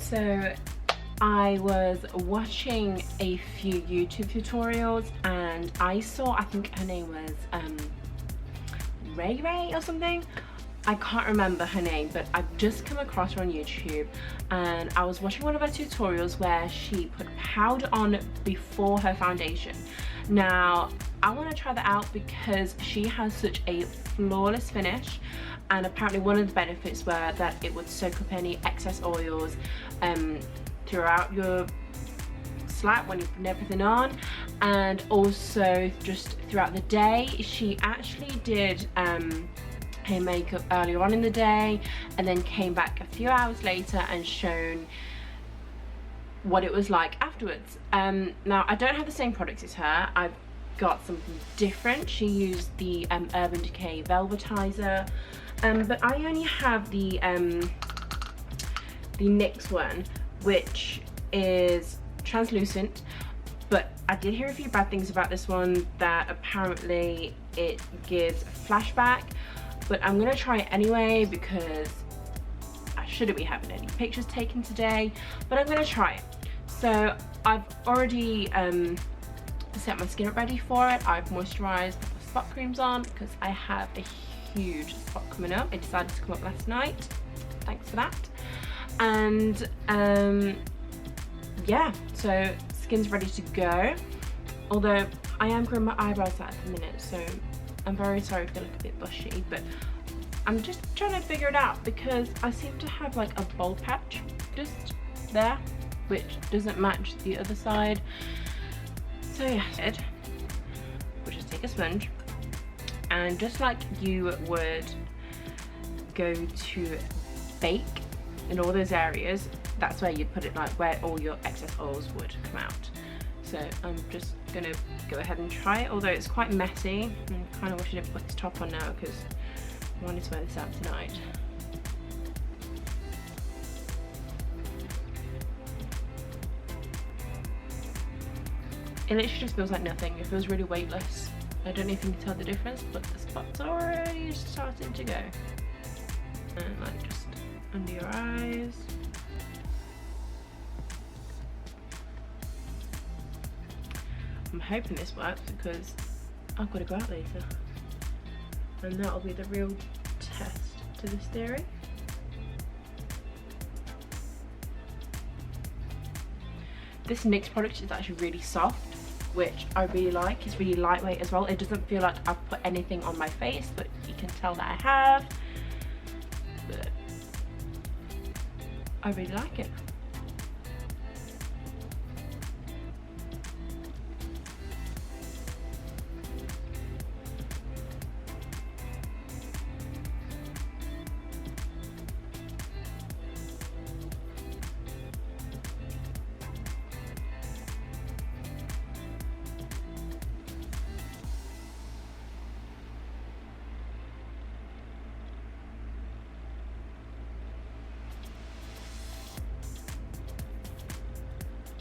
So I was watching a few YouTube tutorials and I saw, I think her name was RayeRaye or something. I can't remember her name, but I've just come across her on YouTube and I was watching one of her tutorials where she put powder on before her foundation. Now I want to try that out because she has such a flawless finish, and apparently one of the benefits were that it would soak up any excess oils throughout your slap when you put everything on, and also just throughout the day. She actually did her makeup earlier on in the day and then came back a few hours later and shown what it was like afterwards. Now I don't have the same products as her. I've got something different. She used the Urban Decay Velvetizer, but I only have the NYX one, which is translucent. But I did hear a few bad things about this one, that apparently it gives flashback, but I'm gonna try it anyway because I shouldn't be having any pictures taken today, but I'm gonna try it. So I've already set my skin up ready for it. I've moisturized, put the spot creams on because I have a huge spot coming up. It decided to come up last night. Thanks for that. And yeah, so skin's ready to go. Although I am growing my eyebrows out at the minute, so I'm very sorry if they look a bit bushy, but I'm just trying to figure it out because I seem to have like a bald patch just there, which doesn't match the other side. So yeah, we'll just take a sponge and just like you would go to bake in all those areas, that's where you'd put it, like where all your excess oils would come out. So I'm just gonna go ahead and try it, although it's quite messy. I kind of wish I didn't put this top on now because I wanted to wear this out tonight. It literally just feels like nothing. It feels really weightless. I don't know if you can tell the difference, but the spots are already starting to go. And like just under your eyes. I'm hoping this works because I've got to go out later. And that'll be the real test to this theory. This NYX product is actually really soft, which I really like. It's really lightweight as well. It doesn't feel like I've put anything on my face, but you can tell that I have. But I really like it.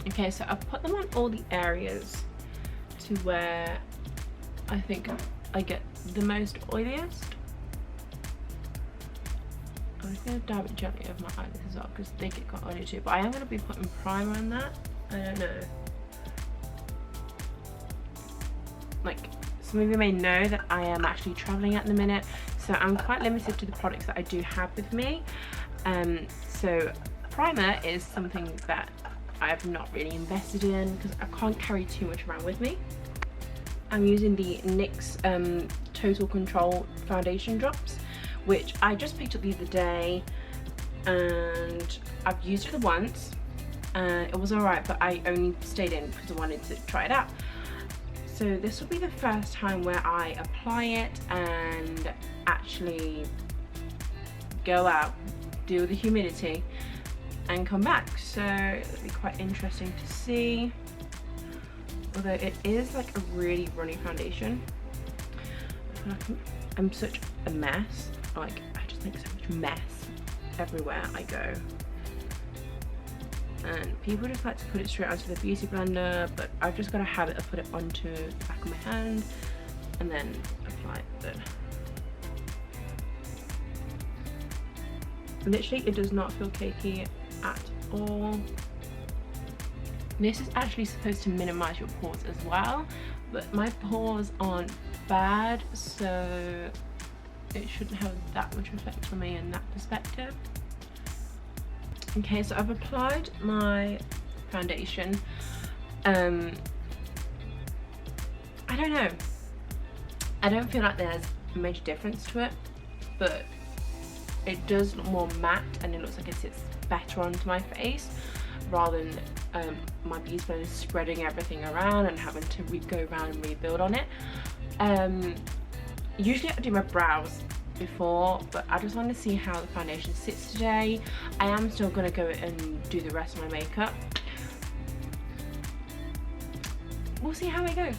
Okay, so I've put them on all the areas to where I think I get the most oiliest. I'm just going to dab it gently over my eyelids as well because they get quite oily too, but I am going to be putting primer on that. I don't know. Like, some of you may know that I am actually traveling at the minute, so I'm quite limited to the products that I do have with me. So primer is something that I have not really invested in because I can't carry too much around with me. I'm using the NYX Total Control foundation drops, which I just picked up the other day and I've used it once. It was alright, but I only stayed in because I wanted to try it out. So this will be the first time where I apply it and actually go out, deal with the humidity and come back. So it'll be quite interesting to see. Although it is like a really runny foundation. I feel like I'm such a mess. Like I just make so much mess everywhere I go. And people just like to put it straight onto the beauty blender, but I've just got a habit of put it onto the back of my hand and then apply it. But literally it does not feel cakey at or this is actually supposed to minimize your pores as well, but my pores aren't bad, so it shouldn't have that much effect on me in that perspective. Okay, so I've applied my foundation. I don't know, I don't feel like there's a major difference to it, but it does look more matte and it looks like it sits better onto my face rather than my beauty blender spreading everything around and having to go around and rebuild on it. Usually I do my brows before, but I just want to see how the foundation sits today. I am still going to go and do the rest of my makeup. We'll see how it goes.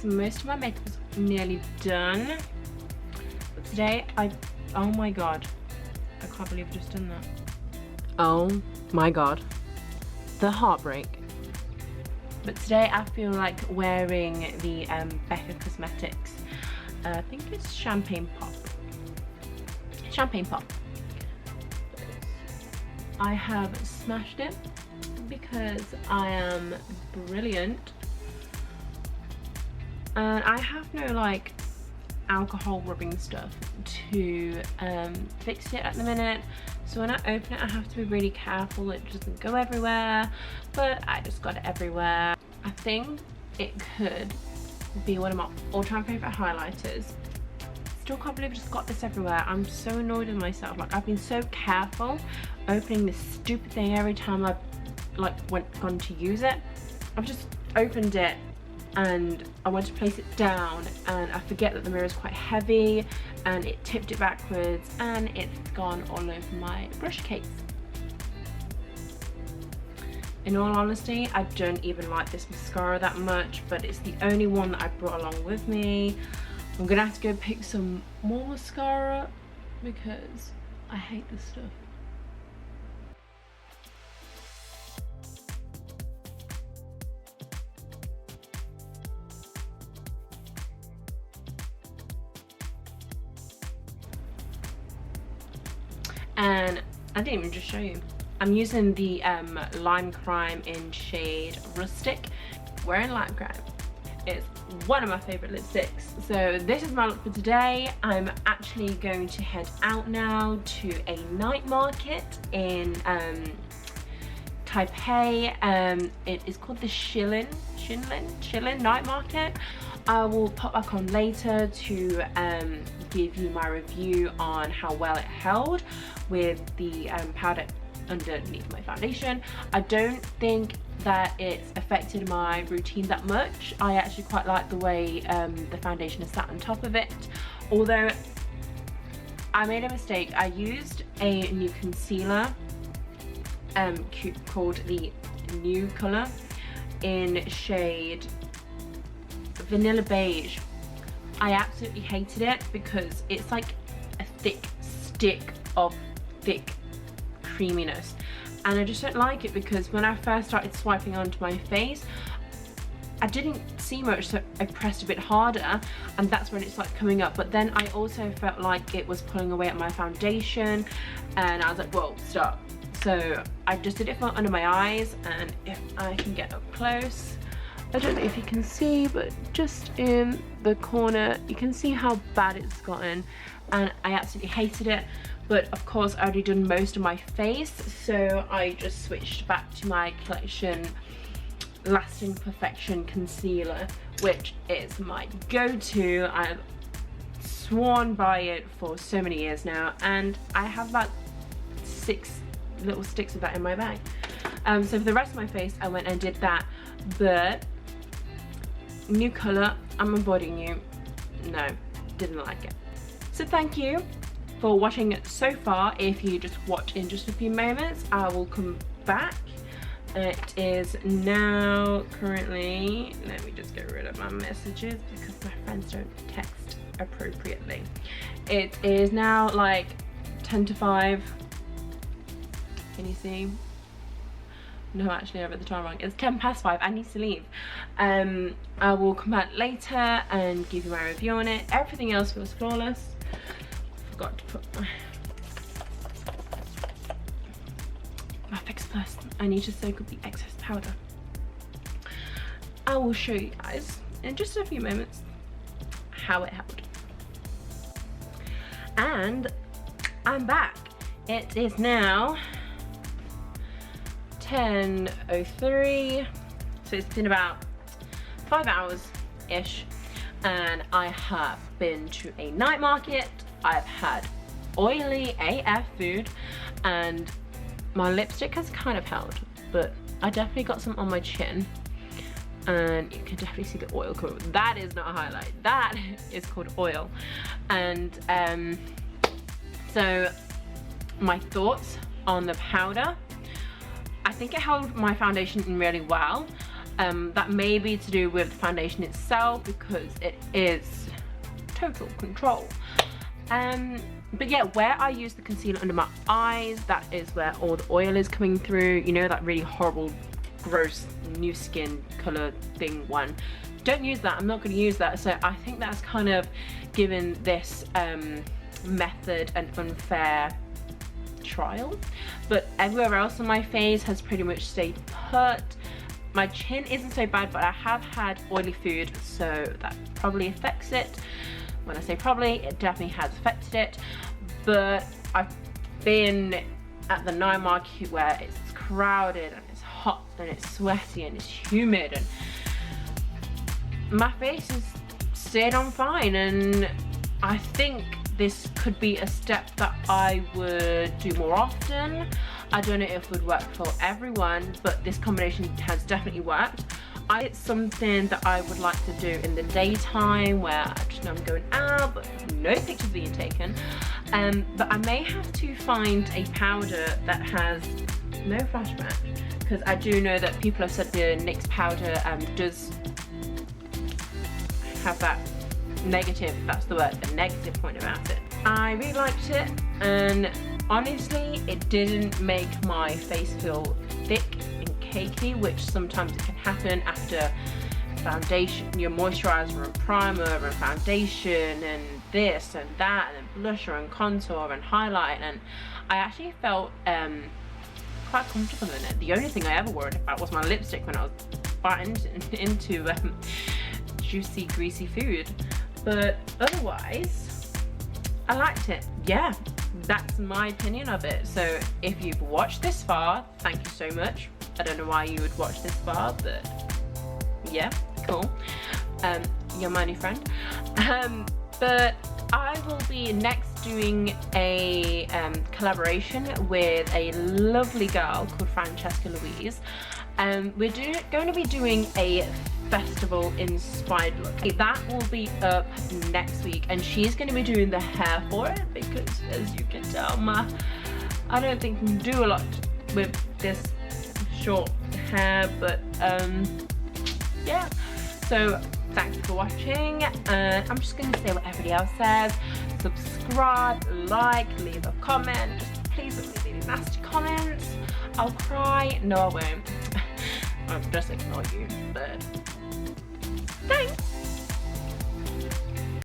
So most of my makeup is nearly done, but today oh my god, I can't believe I've just done that. Oh my god, the heartbreak. But today I feel like wearing the Becca Cosmetics, I think it's Champagne Pop. I have smashed it because I am brilliant. And I have no like alcohol rubbing stuff to fix it at the minute, so when I open it I have to be really careful it doesn't go everywhere, but I just got it everywhere. I think it could be one of my all-time favourite highlighters. Still can't believe I just got this everywhere. I'm so annoyed with myself. Like, I've been so careful opening this stupid thing every time I've like gone to use it. I've just opened it and I went to place it down and I forget that the mirror is quite heavy and it tipped it backwards and it's gone all over my brush case. In all honesty, I don't even like this mascara that much, but it's the only one that I brought along with me. I'm gonna have to go pick some more mascara because I hate this stuff. And I didn't even just show you. I'm using the Lime Crime in shade Rustic. Wearing Lime Crime. It's one of my favourite lipsticks. So this is my look for today. I'm actually going to head out now to a night market in Taipei. It is called the Shilin Night Market. I will pop back on later to give you my review on how well it held with the powder underneath my foundation. I don't think that it's affected my routine that much. I actually quite like the way the foundation is sat on top of it, although I made a mistake. I used a new concealer called the New Colour in shade Vanilla Beige. I absolutely hated it because it's like a thick stick of thick creaminess, and I just don't like it because when I first started swiping onto my face, I didn't see much, so I pressed a bit harder and that's when it started coming up. But then I also felt like it was pulling away at my foundation and I was like, whoa, stop. So I just did it for under my eyes, and if I can get up close, I don't know if you can see, but just in the corner you can see how bad it's gotten, and I absolutely hated it. But of course I already done most of my face, so I just switched back to my collection Lasting Perfection concealer, which is my go-to. I've sworn by it for so many years now, and I have about 6 little sticks of that in my bag. So for the rest of my face I went and did that, but new colour, I'm avoiding you. No, didn't like it. So thank you for watching it so far. If you just watch in just a few moments, I will come back. It is now currently, let me just get rid of my messages because my friends don't text appropriately. It is now like 10 to 5. Can you see? No, actually I read the time wrong. It's 10 past 5. I need to leave. I will come back later and give you my review on it. Everything else feels flawless. Forgot to put my fix first. I need to soak up the excess powder. I will show you guys in just a few moments how it held. And I'm back. It is now 10:03, so it's been about 5 hours ish, and I have been to a night market. I've had oily AF food, and my lipstick has kind of held, but I definitely got some on my chin, and you can definitely see the oil coming. That is not a highlight, that is called oil. And so my thoughts on the powder, I think it held my foundation in really well. That may be to do with the foundation itself because it is total control. But yeah, where I use the concealer under my eyes, that is where all the oil is coming through. You know, that really horrible, gross, new skin color thing one. Don't use that, I'm not going to use that. So I think that's kind of given this method an unfair trial. But everywhere else on my face has pretty much stayed put. My chin isn't so bad, but I have had oily food, so that probably affects it. When I say probably, it definitely has affected it. But I've been at the night market where it's crowded and it's hot and it's sweaty and it's humid, and my face has stayed on fine, and I think this could be a step that I would do more often. I don't know if it would work for everyone, but this combination has definitely worked. It's something that I would like to do in the daytime where I just know I'm going out, but no pictures being taken. But I may have to find a powder that has no flashback, because I do know that people have said the NYX powder does have that negative, that's the word, the negative point about it. I really liked it, and honestly it didn't make my face feel thick and cakey, which sometimes it can happen after foundation, your moisturizer and primer and foundation and this and that and blusher and contour and highlight, and I actually felt quite comfortable in it. The only thing I ever worried about was my lipstick when I was biting into juicy, greasy food. But otherwise, I liked it. Yeah, that's my opinion of it. So if you've watched this far, thank you so much. I don't know why you would watch this far, but yeah, cool. You're my new friend. But I will be next doing a collaboration with a lovely girl called Francesca Louise. We're going to be doing a festival inspired look. That will be up next week, and she's going to be doing the hair for it because, as you can tell, I don't think we can do a lot with this short hair, but yeah. So thanks for watching, and I'm just going to say what everybody else says. Subscribe, like, leave a comment. Just please don't leave any nasty comments. I'll cry. No, I won't. I'll just ignore you, but